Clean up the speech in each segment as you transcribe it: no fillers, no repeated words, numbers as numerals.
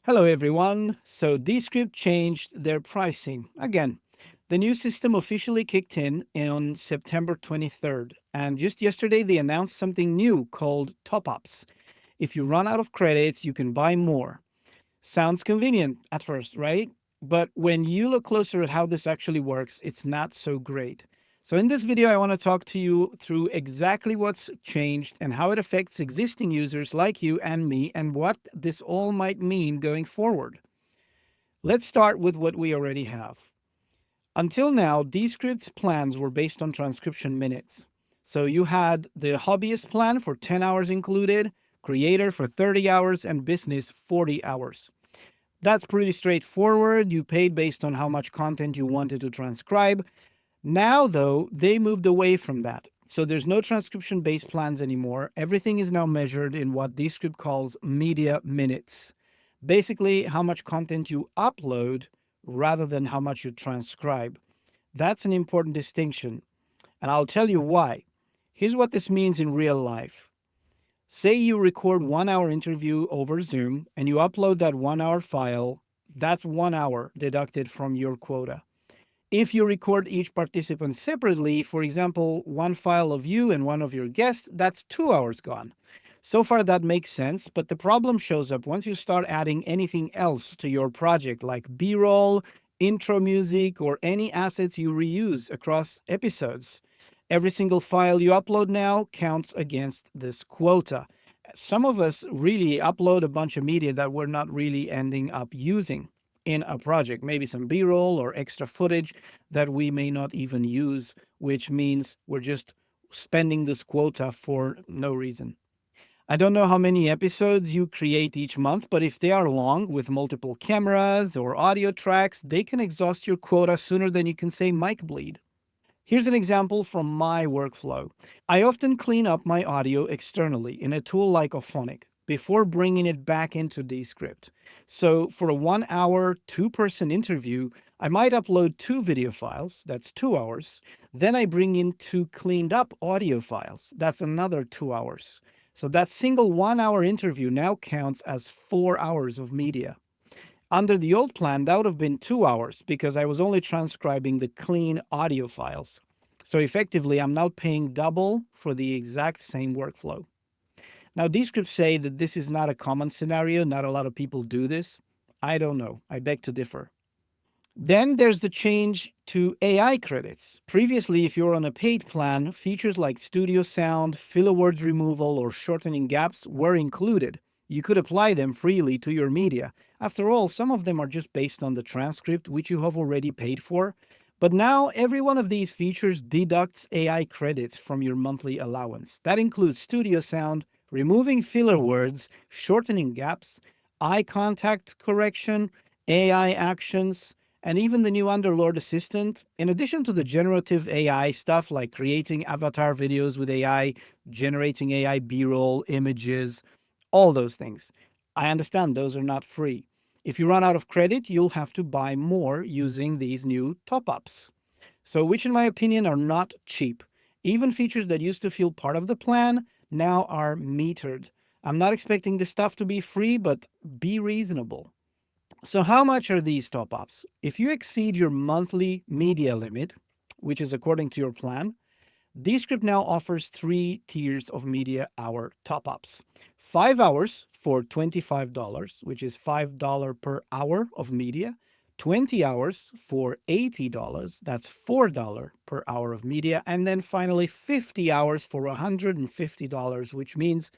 Hello, everyone. So, Descript changed their pricing. Again, the new system officially kicked in on September 23rd. And just yesterday, they announced something new called top ups. If you run out of credits, you can buy more. Sounds convenient at first, right? But when you look closer at how this actually works, it's not so great. So, in this video, I want to talk to you through exactly what's changed and how it affects existing users like you and me, and what this all might mean going forward. Let's start with what we already have. Until now, Descript's plans were based on transcription minutes. So you had the hobbyist plan for 10 hours included, creator for 30 hours, and business 40 hours. That's pretty straightforward. You paid based on how much content you wanted to transcribe. Now, though, they moved away from that. So there's no transcription based plans anymore. Everything is now measured in what Descript calls media minutes. Basically, how much content you upload rather than how much you transcribe. That's an important distinction, and I'll tell you why. Here's what this means in real life. Say you record 1 hour interview over Zoom and you upload that 1 hour file, that's 1 hour deducted from your quota. If you record each participant separately, for example, one file of you and one of your guests, that's 2 hours gone. So far, that makes sense, but the problem shows up once you start adding anything else to your project, like B roll, intro music, or any assets you reuse across episodes. Every single file you upload now counts against this quota. Some of us really upload a bunch of media that we're not really ending up using in a project, maybe some B roll or extra footage that we may not even use, which means we're just spending this quota for no reason. I don't know how many episodes you create each month, but if they are long with multiple cameras or audio tracks, they can exhaust your quota sooner than you can say mic bleed. Here's an example from my workflow. I often clean up my audio externally in a tool like Auphonic before bringing it back into Descript. So for a 1 hour, two-person interview, I might upload two video files, that's 2 hours. Then I bring in two cleaned up audio files, that's another 2 hours. So that single 1 hour interview now counts as 4 hours of media. Under the old plan, that would have been 2 hours because I was only transcribing the clean audio files. So effectively, I'm now paying double for the exact same workflow. Now, Descript say that this is not a common scenario. Not a lot of people do this. I don't know. I beg to differ. Then there's the change to AI credits. Previously, if you're on a paid plan, features like studio sound, filler words removal, or shortening gaps were included. You could apply them freely to your media. After all, some of them are just based on the transcript, which you have already paid for. But now, every one of these features deducts AI credits from your monthly allowance. That includes studio sound, removing filler words, shortening gaps, eye contact correction, AI actions, and even the new Underlord Assistant. In addition to the generative AI stuff like creating avatar videos with AI, generating AI B roll, images, all those things. I understand those are not free. If you run out of credit, you'll have to buy more using these new top ups. So, which, in my opinion, are not cheap. Even features that used to feel part of the plan now are metered. I'm not expecting this stuff to be free, but be reasonable. So, how much are these top ups? If you exceed your monthly media limit, which is according to your plan, Descript now offers 3 tiers of media hour top ups. 5 hours for $25, which is $5 per hour of media. 20 hours for $80, that's $4 per hour of media. And then finally, 50 hours for $150, which means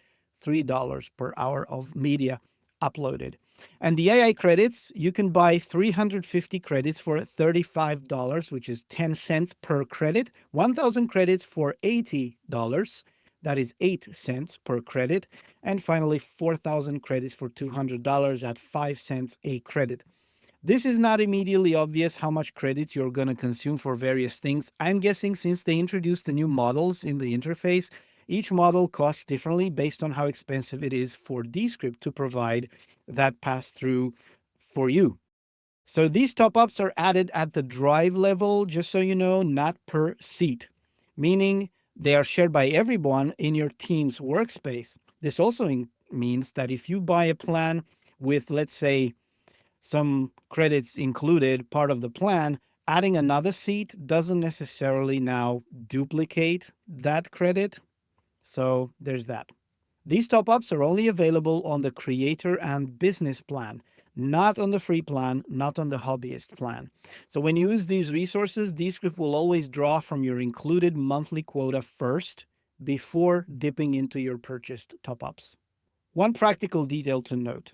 $3 per hour of media uploaded. And the AI credits, you can buy 350 credits for $35, which is 10 cents per credit, 1,000 credits for $80, that is 8 cents per credit, and finally 4,000 credits for $200 at 5 cents a credit. This is not immediately obvious how much credits you're going to consume for various things. I'm guessing since they introduced the new models in the interface, each model costs differently based on how expensive it is for Descript to provide that pass through for you. So these top ups are added at the drive level, just so you know, not per seat, meaning they are shared by everyone in your team's workspace. This also means that if you buy a plan with, let's say, some credits included, part of the plan, adding another seat doesn't necessarily now duplicate that credit. So there's that. These top ups are only available on the creator and business plan, not on the free plan, not on the hobbyist plan. So when you use these resources, Descript will always draw from your included monthly quota first before dipping into your purchased top ups. One practical detail to note: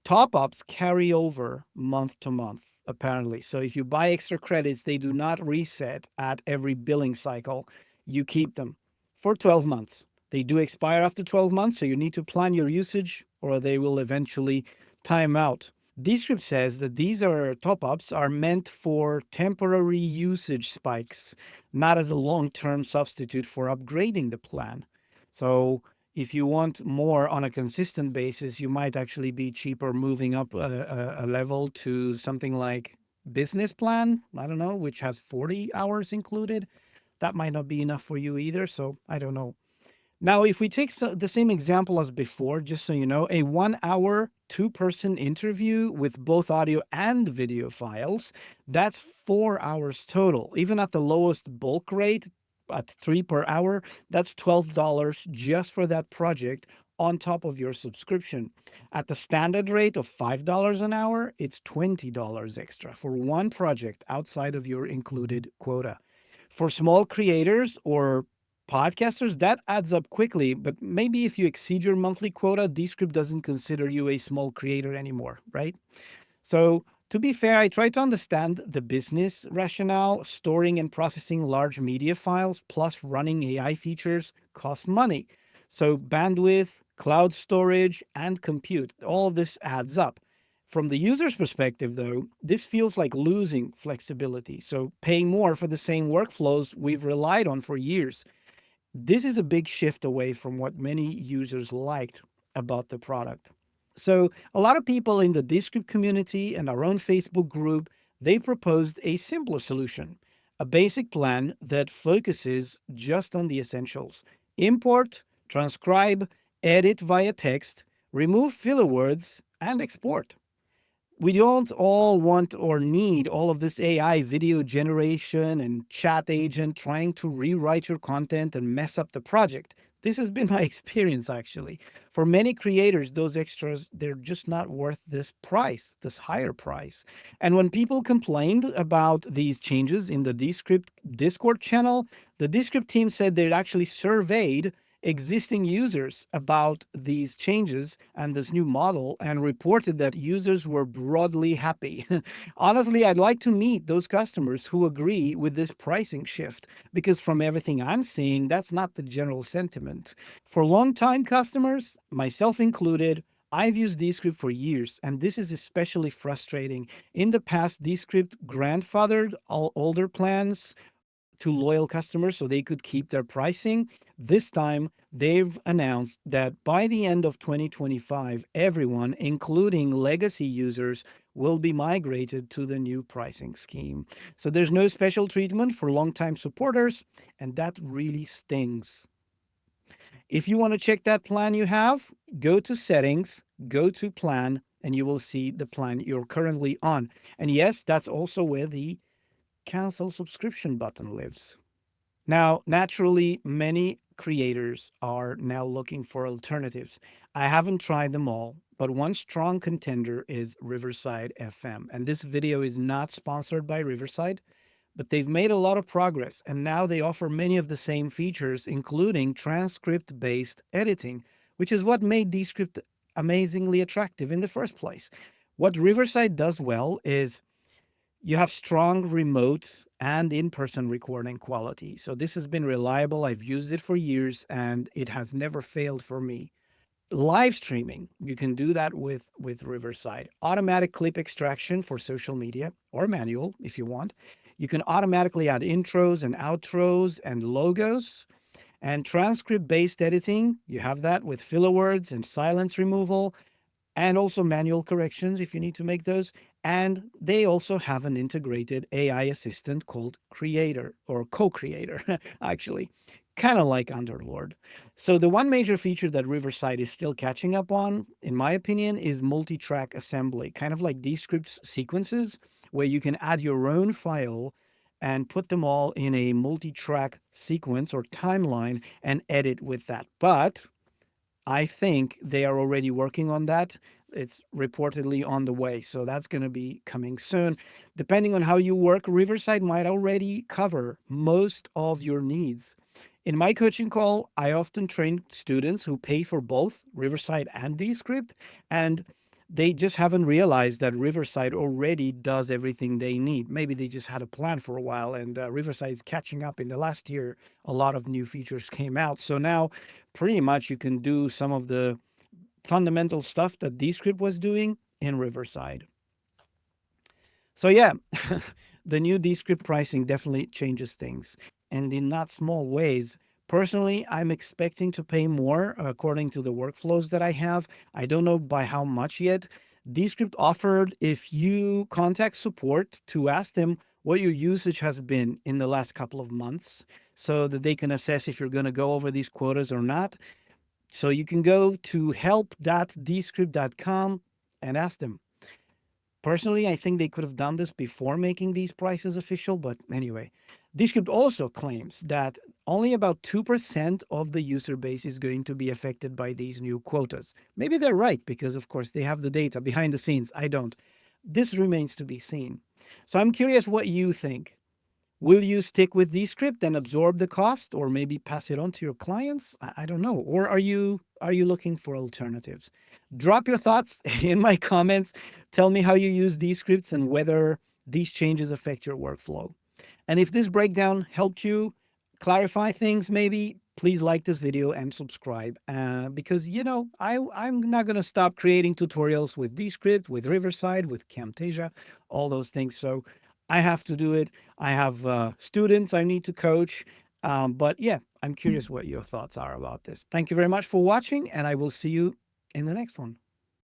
top ups carry over month to month, apparently. So if you buy extra credits, they do not reset at every billing cycle. You keep them for 12 months. They do expire after 12 months, so you need to plan your usage or they will eventually time out. Descript says that these are top ups are meant for temporary usage spikes, not as a long term substitute for upgrading the plan. So if you want more on a consistent basis, you might actually be cheaper moving up a level to something like business plan, I don't know, which has 40 hours included. That might not be enough for you either. So I don't know. Now, if we take the same example as before, just so you know, a 1 hour, two-person interview with both audio and video files, that's 4 hours total. Even at the lowest bulk rate, at 3 per hour, that's $12 just for that project on top of your subscription. At the standard rate of $5 an hour, it's $20 extra for one project outside of your included quota. For small creators or podcasters, that adds up quickly, but maybe if you exceed your monthly quota, Descript doesn't consider you a small creator anymore, right? So, to be fair, I try to understand the business rationale. Storing and processing large media files plus running AI features cost money. So, bandwidth, cloud storage, and compute, all of this adds up. From the user's perspective, though, this feels like losing flexibility. So, paying more for the same workflows we've relied on for years. This is a big shift away from what many users liked about the product. So a lot of people in the Descript community and our own Facebook group, they proposed a simpler solution, a basic plan that focuses just on the essentials: import, transcribe, edit via text, remove filler words, and export. We don't all want or need all of this AI video generation and chat agent trying to rewrite your content and mess up the project. This has been my experience actually. For many creators, those extras, they're just not worth this price, this higher price. And when people complained about these changes in the Descript Discord channel, the Descript team said they'd actually surveyed existing users about these changes and this new model and reported that users were broadly happy. Honestly, I'd like to meet those customers who agree with this pricing shift because from everything I'm seeing, that's not the general sentiment. For long-time customers, myself included, I've used Descript for years, and this is especially frustrating. In the past, Descript grandfathered all older plans to loyal customers so they could keep their pricing. This time, they've announced that by the end of 2025, everyone, including legacy users, will be migrated to the new pricing scheme. So there's no special treatment for longtime supporters, and that really stings. If you want to check that plan you have, go to settings, go to plan, and you will see the plan you're currently on. And yes, that's also where the cancel subscription button lives. Now, naturally, many creators are now looking for alternatives. I haven't tried them all, but one strong contender is Riverside FM. And this video is not sponsored by Riverside, but they've made a lot of progress. And now they offer many of the same features, including transcript based editing, which is what made Descript amazingly attractive in the first place. What Riverside does well is you have strong remote and in-person recording quality. So this has been reliable. I've used it for years and it has never failed for me. Live streaming, you can do that with Riverside. Automatic clip extraction for social media or manual if you want. You can automatically add intros and outros and logos. And transcript-based editing, you have that with filler words and silence removal, and also manual corrections if you need to make those. And they also have an integrated AI assistant called Creator or Co-Creator, actually. kind of like Underlord. So the one major feature that Riverside is still catching up on, in my opinion, is multi-track assembly, kind of like Descript's sequences, where you can add your own file and put them all in a multi-track sequence or timeline and edit with that. But I think they are already working on that. It's reportedly on the way. So that's going to be coming soon. Depending on how you work, Riverside might already cover most of your needs. In my coaching call, I often train students who pay for both Riverside and Descript, and they just haven't realized that Riverside already does everything they need. Maybe they just had a plan for a while, and Riverside is catching up. In the last year, a lot of new features came out. So now, pretty much, you can do some of the fundamental stuff that Descript was doing in Riverside. So yeah, the new Descript pricing definitely changes things, and in not small ways. Personally, I'm expecting to pay more according to the workflows that I have. I don't know by how much yet. Descript offered if you contact support to ask them what your usage has been in the last couple of months so that they can assess if you're going to go over these quotas or not. So you can go to help.descript.com and ask them. Personally, I think they could have done this before making these prices official, but anyway. Descript also claims that only about 2% of the user base is going to be affected by these new quotas. Maybe they're right because, of course, they have the data behind the scenes. I don't. This remains to be seen. So I'm curious what you think. Will you stick with Descript and absorb the cost, or maybe pass it on to your clients? I don't know. Or are you looking for alternatives? Drop your thoughts in my comments. Tell me how you use Descripts and whether these changes affect your workflow. And if this breakdown helped you clarify things, maybe please like this video and subscribe because I'm not going to stop creating tutorials with Descript, with Riverside, with Camtasia, all those things. So I have to do it. I have students I need to coach. But yeah, I'm curious what your thoughts are about this. Thank you very much for watching, and I will see you in the next one.